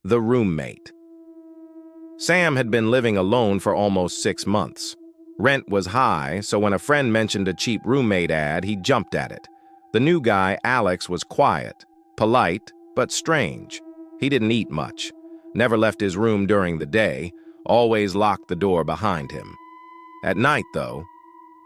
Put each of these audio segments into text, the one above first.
The Roommate. Sam had been living alone for almost 6 months. Rent was high, so when a friend mentioned a cheap roommate ad, he jumped at it. The new guy, Alex, was quiet, polite, but strange. He didn't eat much, never left his room during the day, always locked the door behind him. At night, though,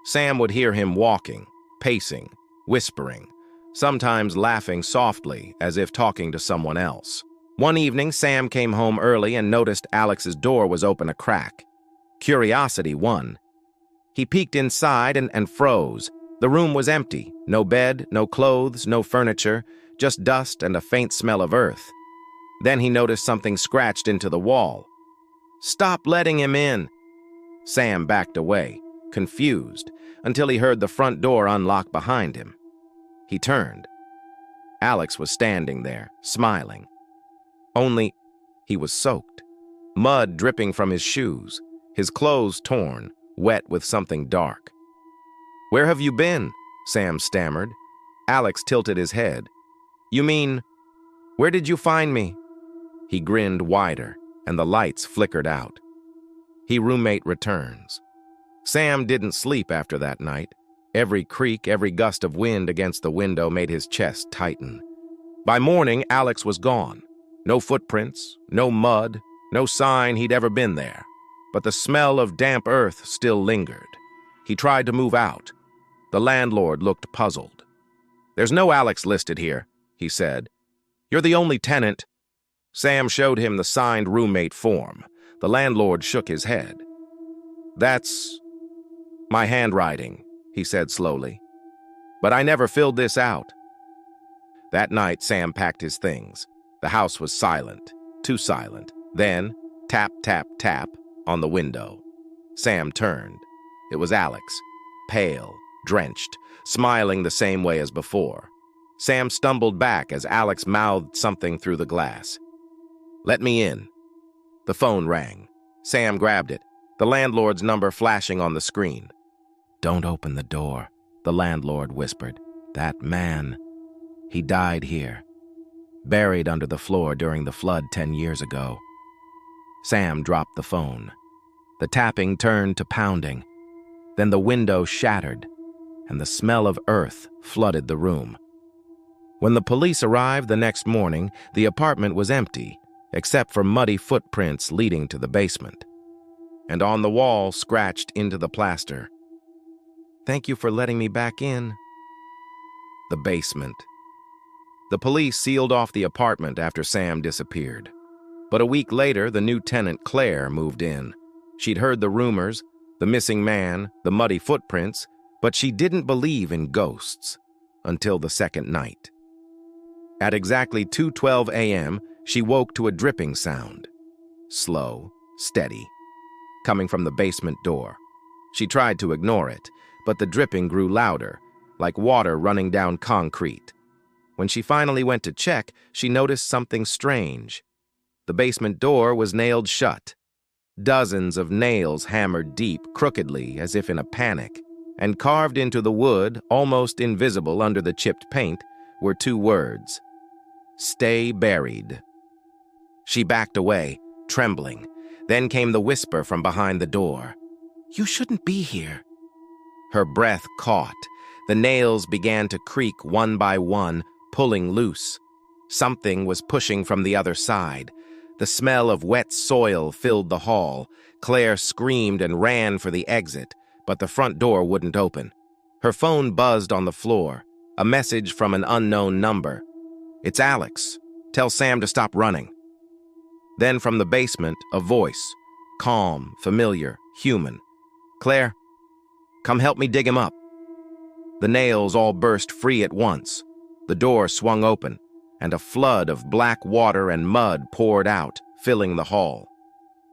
Sam would hear him walking, pacing, whispering, sometimes laughing softly as if talking to someone else. One evening, Sam came home early and noticed Alex's door was open a crack. Curiosity won. He peeked inside and froze. The room was empty. No bed, no clothes, no furniture, just dust and a faint smell of earth. Then he noticed something scratched into the wall. "Stop letting him in!" Sam backed away, confused, until he heard the front door unlock behind him. He turned. Alex was standing there, smiling. Only he was soaked, mud dripping from his shoes, his clothes torn, wet with something dark. "Where have you been?" Sam stammered. Alex tilted his head. "You mean, where did you find me?" He grinned wider, and the lights flickered out. Roommate returns. Sam didn't sleep after that night. Every creak, every gust of wind against the window made his chest tighten. By morning, Alex was gone. No footprints, no mud, no sign he'd ever been there. But the smell of damp earth still lingered. He tried to move out. The landlord looked puzzled. "There's no Alex listed here," he said. "You're the only tenant." Sam showed him the signed roommate form. The landlord shook his head. "That's my handwriting," he said slowly. "But I never filled this out." That night, Sam packed his things. The house was silent, too silent. Then, tap, tap, tap on the window. Sam turned. It was Alex, pale, drenched, smiling the same way as before. Sam stumbled back as Alex mouthed something through the glass. "Let me in." The phone rang. Sam grabbed it, the landlord's number flashing on the screen. "Don't open the door," the landlord whispered. "That man, he died here. Buried under the floor during the flood 10 years ago." Sam dropped the phone. The tapping turned to pounding. Then the window shattered, and the smell of earth flooded the room. When the police arrived the next morning, the apartment was empty, except for muddy footprints leading to the basement. And on the wall, scratched into the plaster, "Thank you for letting me back in." The basement. The police sealed off the apartment after Sam disappeared. But a week later, the new tenant, Claire, moved in. She'd heard the rumors, the missing man, the muddy footprints, but she didn't believe in ghosts until the second night. At exactly 2:12 a.m., she woke to a dripping sound. Slow, steady, coming from the basement door. She tried to ignore it, but the dripping grew louder, like water running down concrete. When she finally went to check, she noticed something strange. The basement door was nailed shut. Dozens of nails hammered deep, crookedly, as if in a panic, and carved into the wood, almost invisible under the chipped paint, were 2 words: "Stay buried." She backed away, trembling. Then came the whisper from behind the door. "You shouldn't be here." Her breath caught. The nails began to creak one by one, pulling loose. Something was pushing from the other side. The smell of wet soil filled the hall. Claire screamed and ran for the exit, but the front door wouldn't open. Her phone buzzed on the floor. A message from an unknown number. "It's Alex. Tell Sam to stop running." Then from the basement, a voice. Calm, familiar, human. "Claire, come help me dig him up." The nails all burst free at once. The door swung open, and a flood of black water and mud poured out, filling the hall.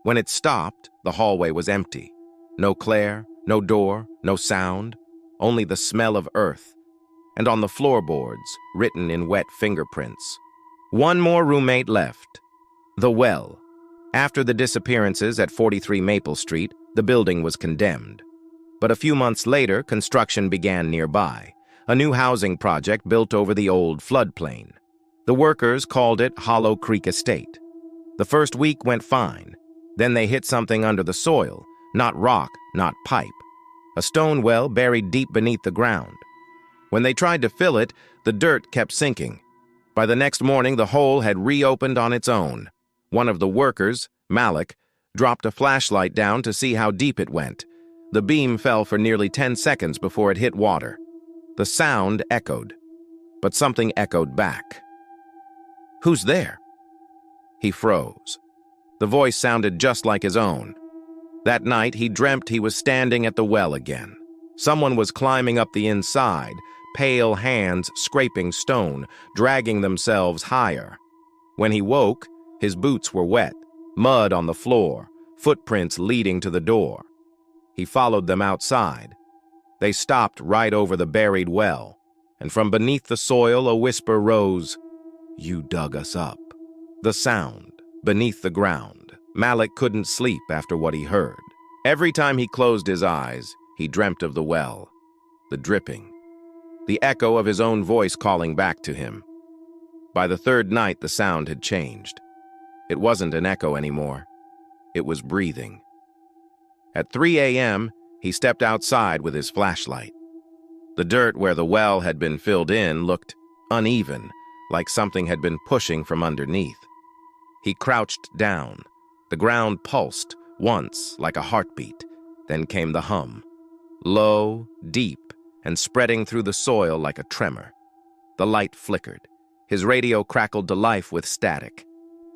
When it stopped, the hallway was empty. No Claire, no door, no sound, only the smell of earth. And on the floorboards, written in wet fingerprints, one more roommate left. The well. After the disappearances at 43 Maple Street, the building was condemned. But a few months later, construction began nearby. A new housing project built over the old floodplain. The workers called it Hollow Creek Estate. The first week went fine. Then they hit something under the soil, not rock, not pipe. A stone well buried deep beneath the ground. When they tried to fill it, the dirt kept sinking. By the next morning, the hole had reopened on its own. One of the workers, Malik, dropped a flashlight down to see how deep it went. The beam fell for nearly 10 seconds before it hit water. The sound echoed, but something echoed back. "Who's there?" He froze. The voice sounded just like his own. That night, he dreamt he was standing at the well again. Someone was climbing up the inside, pale hands scraping stone, dragging themselves higher. When he woke, his boots were wet, mud on the floor, footprints leading to the door. He followed them outside. They stopped right over the buried well, and from beneath the soil a whisper rose, "You dug us up." The sound, beneath the ground. Malik couldn't sleep after what he heard. Every time he closed his eyes, he dreamt of the well, the dripping, the echo of his own voice calling back to him. By the third night, the sound had changed. It wasn't an echo anymore. It was breathing. At 3 a.m., he stepped outside with his flashlight. The dirt where the well had been filled in looked uneven, like something had been pushing from underneath. He crouched down. The ground pulsed once like a heartbeat. Then came the hum, low, deep, and spreading through the soil like a tremor. The light flickered. His radio crackled to life with static.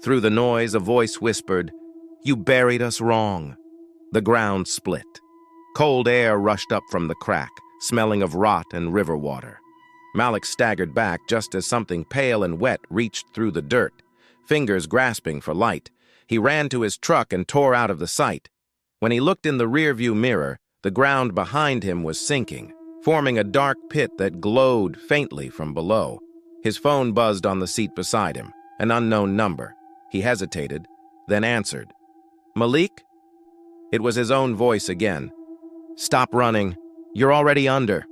Through the noise, a voice whispered, "You buried us wrong." The ground split. Cold air rushed up from the crack, smelling of rot and river water. Malik staggered back just as something pale and wet reached through the dirt, fingers grasping for light. He ran to his truck and tore out of the sight. When he looked in the rearview mirror, the ground behind him was sinking, forming a dark pit that glowed faintly from below. His phone buzzed on the seat beside him, an unknown number. He hesitated, then answered. "Malik?" It was his own voice again. "Stop running. You're already under."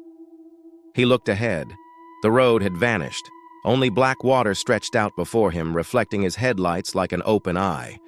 He looked ahead. The road had vanished. Only black water stretched out before him, reflecting his headlights like an open eye.